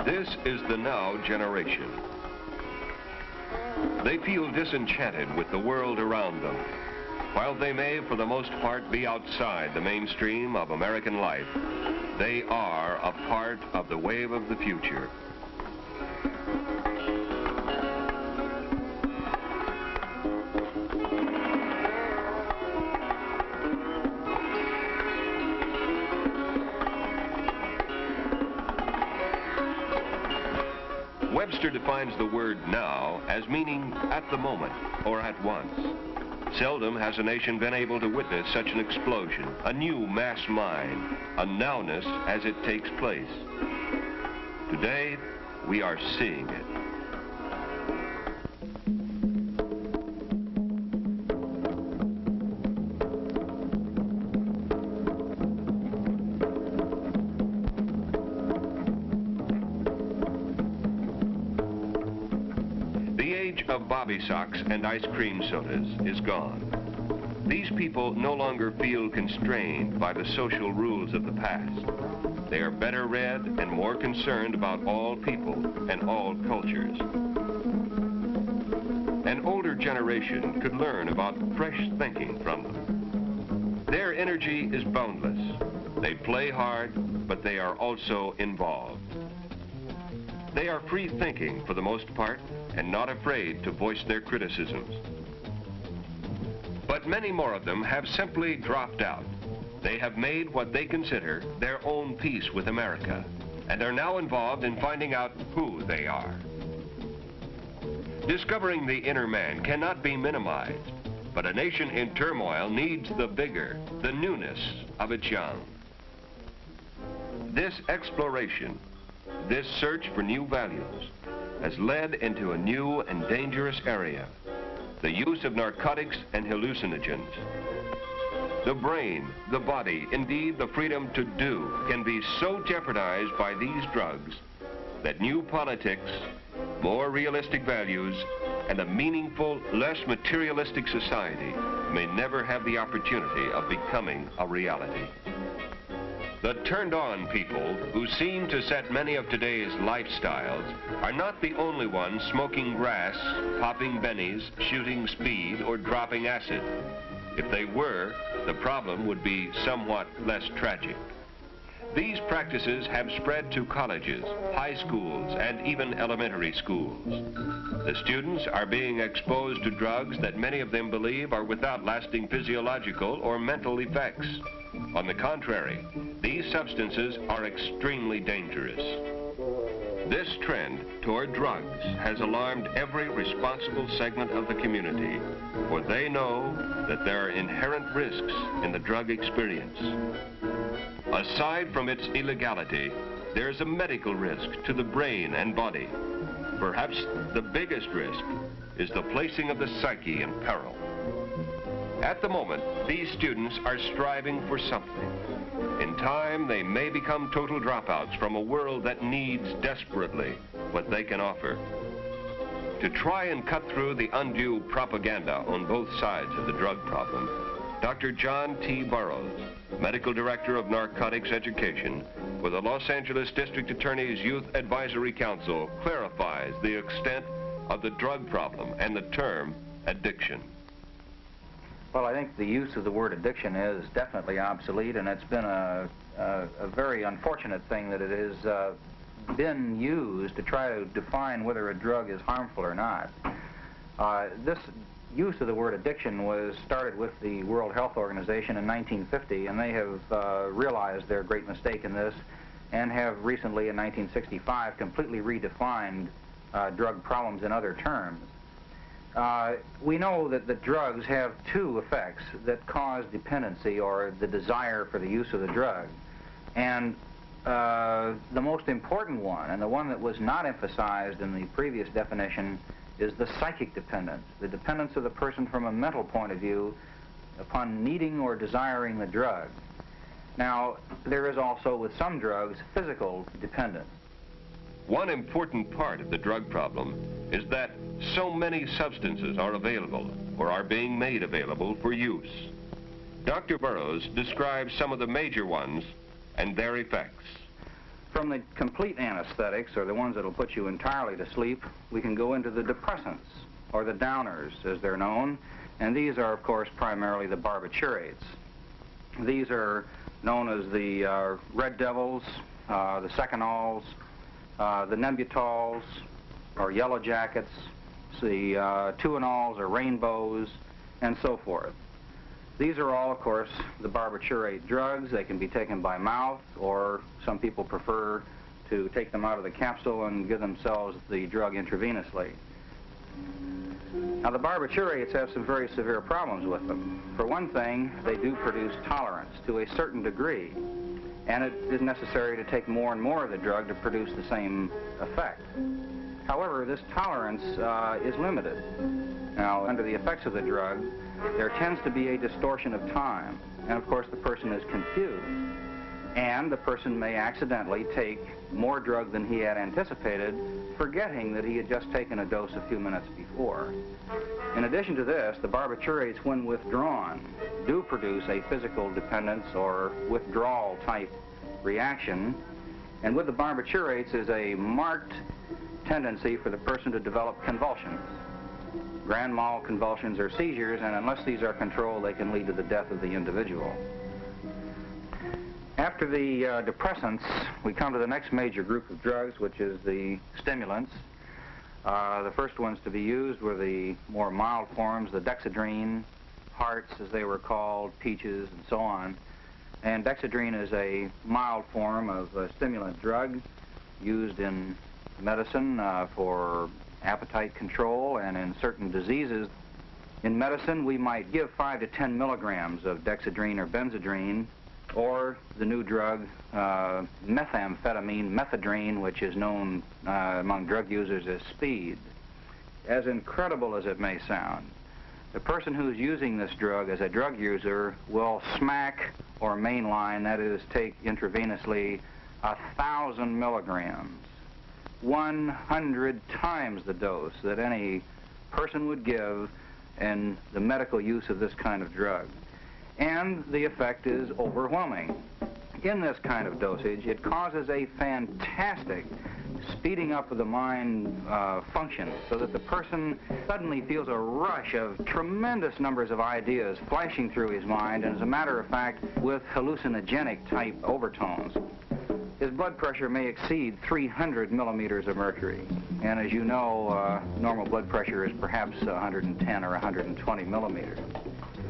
This is the now generation. They feel disenchanted with the world around them. While they may, for the most part, be outside the mainstream of American life, they are a part of the wave of the future. Webster defines the word now as meaning at the moment or at once. Seldom has a nation been able to witness such an explosion, a new mass mind, a nowness as it takes place. Today, we are seeing it. Of bobby socks and ice cream sodas is gone. These people no longer feel constrained by the social rules of the past. They are better read and more concerned about all people and all cultures. An older generation could learn about fresh thinking from them. Their energy is boundless. They play hard, but they are also involved. They are free thinking for the most part, and not afraid to voice their criticisms. But many more of them have simply dropped out. They have made what they consider their own peace with America, and are now involved in finding out who they are. Discovering the inner man cannot be minimized, but a nation in turmoil needs the vigor, the newness of its young. This exploration, this search for new values, has led into a new and dangerous area, the use of narcotics and hallucinogens. The brain, the body, indeed the freedom to do, can be so jeopardized by these drugs that new politics, more realistic values, and a meaningful, less materialistic society may never have the opportunity of becoming a reality. The turned-on people, who seem to set many of today's lifestyles, are not the only ones smoking grass, popping bennies, shooting speed, or dropping acid. If they were, the problem would be somewhat less tragic. These practices have spread to colleges, high schools, and even elementary schools. The students are being exposed to drugs that many of them believe are without lasting physiological or mental effects. On the contrary, these substances are extremely dangerous. This trend toward drugs has alarmed every responsible segment of the community, for they know that there are inherent risks in the drug experience. Aside from its illegality, there's a medical risk to the brain and body. Perhaps the biggest risk is the placing of the psyche in peril. At the moment, these students are striving for something. In time, they may become total dropouts from a world that needs desperately what they can offer. To try and cut through the undue propaganda on both sides of the drug problem, Dr. John T. Burroughs, Medical Director of Narcotics Education for the Los Angeles District Attorney's Youth Advisory Council, clarifies the extent of the drug problem and the term addiction. Well, I think the use of the word addiction is definitely obsolete, and it's been a very unfortunate thing that it has been used to try to define whether a drug is harmful or not. This use of the word addiction was started with the World Health Organization in 1950, and they have realized their great mistake in this and have recently, in 1965, completely redefined drug problems in other terms. We know that the drugs have two effects that cause dependency or the desire for the use of the drug. And the most important one, and the one that was not emphasized in the previous definition, is the psychic dependence, the dependence of the person from a mental point of view upon needing or desiring the drug. Now, there is also, with some drugs, physical dependence. One important part of the drug problem is that so many substances are available or are being made available for use. Dr. Burroughs describes some of the major ones and their effects. From the complete anesthetics, or the ones that will put you entirely to sleep, we can go into the depressants, or the downers, as they're known. And these are, of course, primarily the barbiturates. These are known as the Red Devils, the Secanols, the Nembutols, or Yellow Jackets, the Tuinols, or Rainbows, and so forth. These are all, of course, the barbiturate drugs. They can be taken by mouth, or some people prefer to take them out of the capsule and give themselves the drug intravenously. Now, the barbiturates have some very severe problems with them. For one thing, they do produce tolerance to a certain degree, and it is necessary to take more and more of the drug to produce the same effect. However, this tolerance is limited. Now, under the effects of the drug, there tends to be a distortion of time, and of course the person is confused, and the person may accidentally take more drug than he had anticipated, forgetting that he had just taken a dose a few minutes before. In addition to this, the barbiturates, when withdrawn, do produce a physical dependence or withdrawal type reaction, and with the barbiturates is a marked tendency for the person to develop convulsions. Grand mal convulsions or seizures, and unless these are controlled, they can lead to the death of the individual. After the depressants, we come to the next major group of drugs, which is the stimulants. The first ones to be used were the more mild forms, the Dexedrine, Hearts, as they were called, Peaches, and so on. And Dexedrine is a mild form of a stimulant drug used in medicine for appetite control and in certain diseases. In medicine, we might give 5 to 10 milligrams of Dexedrine or Benzedrine, or the new drug methamphetamine, Methadrine, which is known among drug users as speed. As incredible as it may sound, the person who's using this drug as a drug user will smack or mainline, that is, take intravenously 1,000 milligrams. 100 times the dose that any person would give in the medical use of this kind of drug. And the effect is overwhelming. In this kind of dosage, it causes a fantastic speeding up of the mind function, so that the person suddenly feels a rush of tremendous numbers of ideas flashing through his mind, and as a matter of fact, with hallucinogenic type overtones. His blood pressure may exceed 300 millimeters of mercury, and as you know, normal blood pressure is perhaps 110 or 120 millimeters.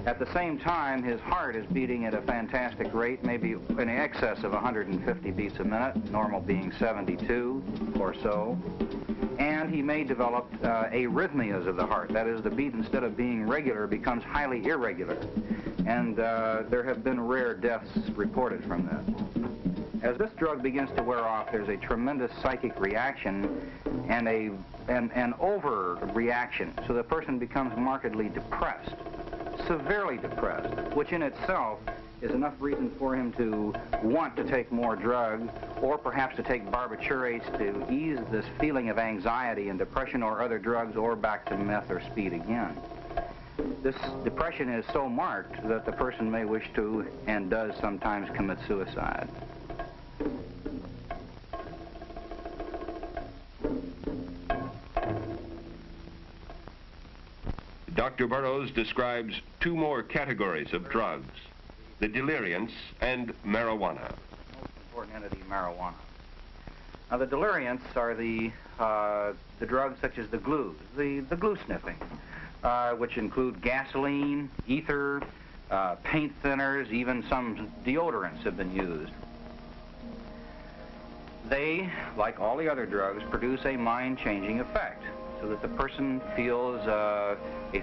At the same time, his heart is beating at a fantastic rate, maybe in excess of 150 beats a minute, normal being 72 or so. And he may develop arrhythmias of the heart. That is, the beat, instead of being regular, becomes highly irregular. And there have been rare deaths reported from this. As this drug begins to wear off, there's a tremendous psychic reaction and an overreaction, so the person becomes markedly depressed, severely depressed, which in itself is enough reason for him to want to take more drug, or perhaps to take barbiturates to ease this feeling of anxiety and depression, or other drugs, or back to meth or speed again. This depression is so marked that the person may wish to, and does sometimes, commit suicide. Dr. Burroughs describes 2 more categories of drugs, the deliriants and marijuana. Most important entity, marijuana. Now, the deliriants are the drugs such as the glues, the glue sniffing, which include gasoline, ether, paint thinners, even some deodorants have been used. They, like all the other drugs, produce a mind-changing effect, so that the person feels a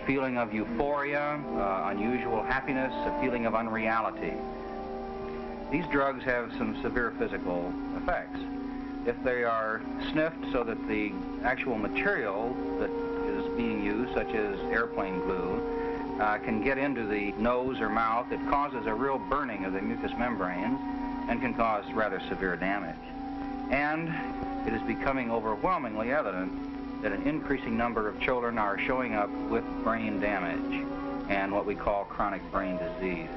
feeling of euphoria, unusual happiness, a feeling of unreality. These drugs have some severe physical effects. If they are sniffed so that the actual material that is being used, such as airplane glue, can get into the nose or mouth, it causes a real burning of the mucous membranes and can cause rather severe damage. And it is becoming overwhelmingly evident that an increasing number of children are showing up with brain damage and what we call chronic brain disease.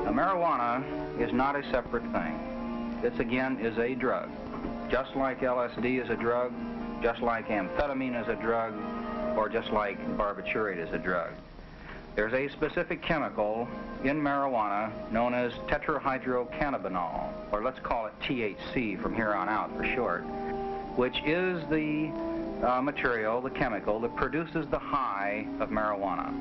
Now, marijuana is not a separate thing. this again is a drug. Just like LSD is a drug, just like amphetamine is a drug, or just like barbiturate is a drug. There's a specific chemical in marijuana known as tetrahydrocannabinol, or let's call it THC from here on out for short, which is the material, the chemical, that produces the high of marijuana.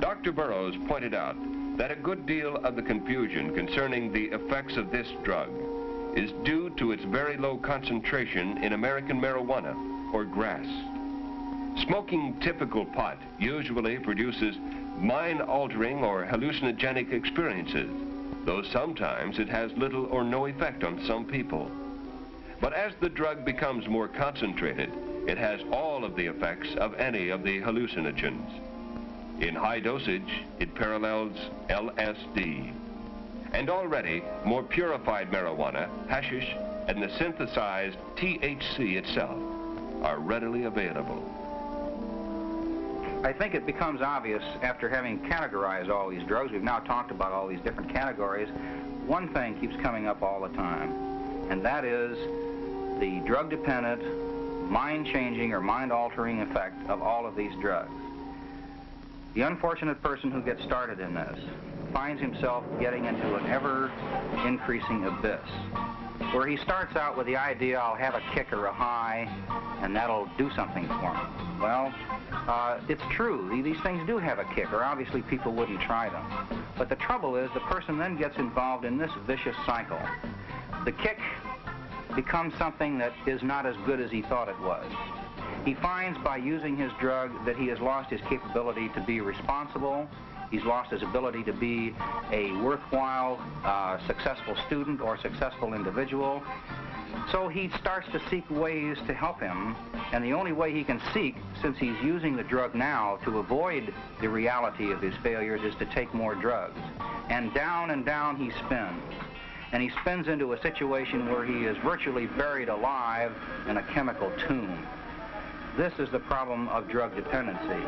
Dr. Burroughs pointed out that a good deal of the confusion concerning the effects of this drug is due to its very low concentration in American marijuana, or grass. Smoking typical pot usually produces mind-altering or hallucinogenic experiences, though sometimes it has little or no effect on some people. But as the drug becomes more concentrated, it has all of the effects of any of the hallucinogens. In high dosage, it parallels LSD. And already, more purified marijuana, hashish, and the synthesized THC itself are readily available. I think it becomes obvious after having categorized all these drugs, we've now talked about all these different categories, one thing keeps coming up all the time, and that is the drug-dependent, mind-changing or mind-altering effect of all of these drugs. The unfortunate person who gets started in this finds himself getting into an ever-increasing abyss, where he starts out with the idea, I'll have a kick or a high, and that'll do something for me. Well, it's true. These things do have a kick, or obviously people wouldn't try them. But the trouble is the person then gets involved in this vicious cycle. The kick becomes something that is not as good as he thought it was. He finds by using his drug that he has lost his capability to be responsible. He's lost his ability to be a worthwhile, successful student or successful individual. So he starts to seek ways to help him, and the only way he can seek, since he's using the drug now to avoid the reality of his failures, is to take more drugs. And down he spins. And he spins into a situation where he is virtually buried alive in a chemical tomb. This is the problem of drug dependency.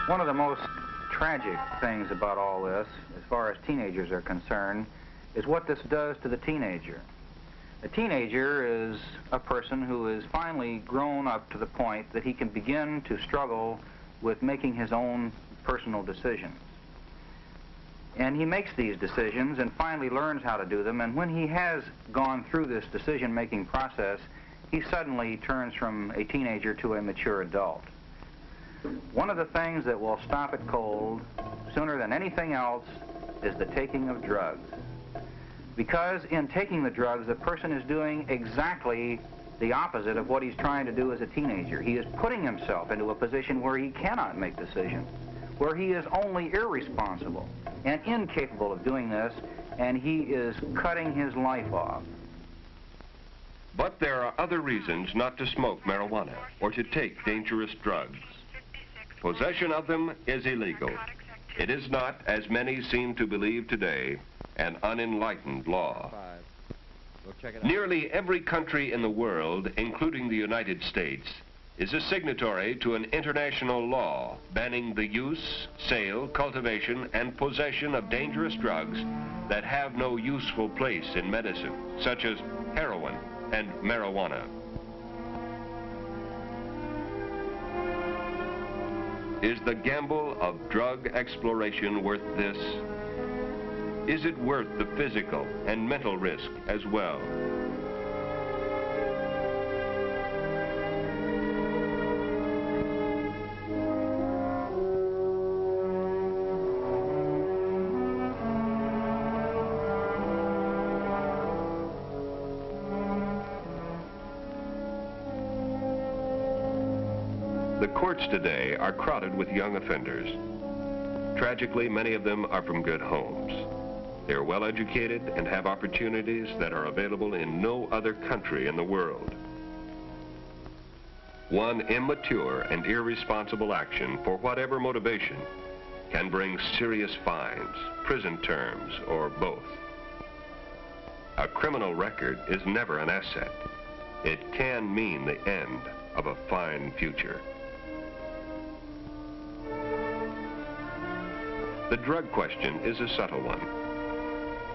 One of the most tragic things about all this, as far as teenagers are concerned, is what this does to the teenager. A teenager is a person who is finally grown up to the point that he can begin to struggle with making his own personal decisions. And he makes these decisions and finally learns how to do them, and when he has gone through this decision-making process, he suddenly turns from a teenager to a mature adult. One of the things that will stop it cold sooner than anything else is the taking of drugs. Because in taking the drugs, the person is doing exactly the opposite of what he's trying to do as a teenager. He is putting himself into a position where he cannot make decisions, where he is only irresponsible and incapable of doing this, and he is cutting his life off. But there are other reasons not to smoke marijuana or to take dangerous drugs. Possession of them is illegal. It is not, as many seem to believe today, an unenlightened law. Nearly every country in the world, including the United States, is a signatory to an international law banning the use, sale, cultivation, and possession of dangerous drugs that have no useful place in medicine, such as heroin and marijuana. Is the gamble of drug exploration worth this? Is it worth the physical and mental risk as well? The courts today are crowded with young offenders. Tragically, many of them are from good homes. They are well educated and have opportunities that are available in no other country in the world. One immature and irresponsible action, for whatever motivation, can bring serious fines, prison terms, or both. A criminal record is never an asset. It can mean the end of a fine future. The drug question is a subtle one.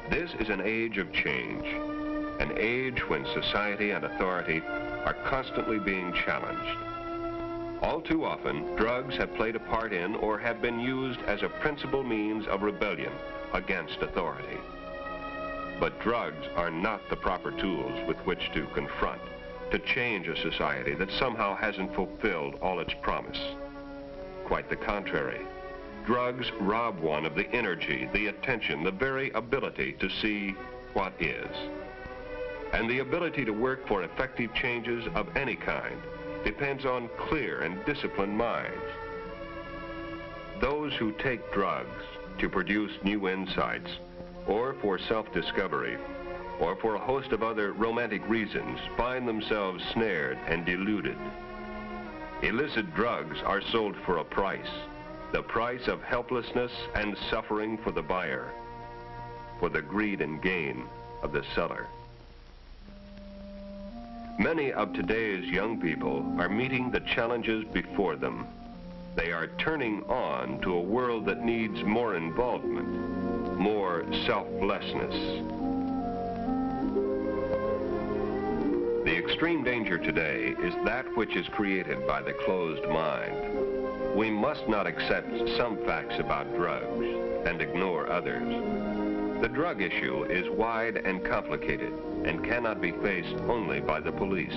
This is an age of change, an age when society and authority are constantly being challenged. All too often, drugs have played a part in or have been used as a principal means of rebellion against authority. But drugs are not the proper tools with which to confront, to change a society that somehow hasn't fulfilled all its promise. Quite the contrary. Drugs rob one of the energy, the attention, the very ability to see what is. And the ability to work for effective changes of any kind depends on clear and disciplined minds. Those who take drugs to produce new insights, or for self-discovery, or for a host of other romantic reasons, find themselves snared and deluded. Illicit drugs are sold for a price, the price of helplessness and suffering for the buyer, for the greed and gain of the seller. Many of today's young people are meeting the challenges before them. They are turning on to a world that needs more involvement, more selflessness. The extreme danger today is that which is created by the closed mind. We must not accept some facts about drugs and ignore others. The drug issue is wide and complicated and cannot be faced only by the police.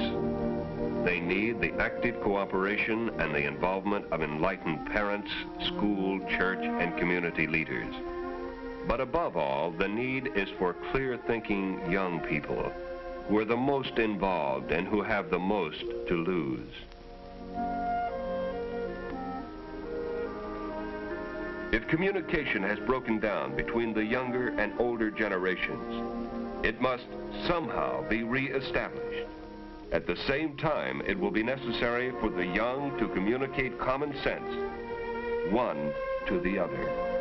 They need the active cooperation and the involvement of enlightened parents, school, church, and community leaders. But above all, the need is for clear-thinking young people who are the most involved and who have the most to lose. If communication has broken down between the younger and older generations, it must somehow be re-established. At the same time, it will be necessary for the young to communicate common sense, one to the other.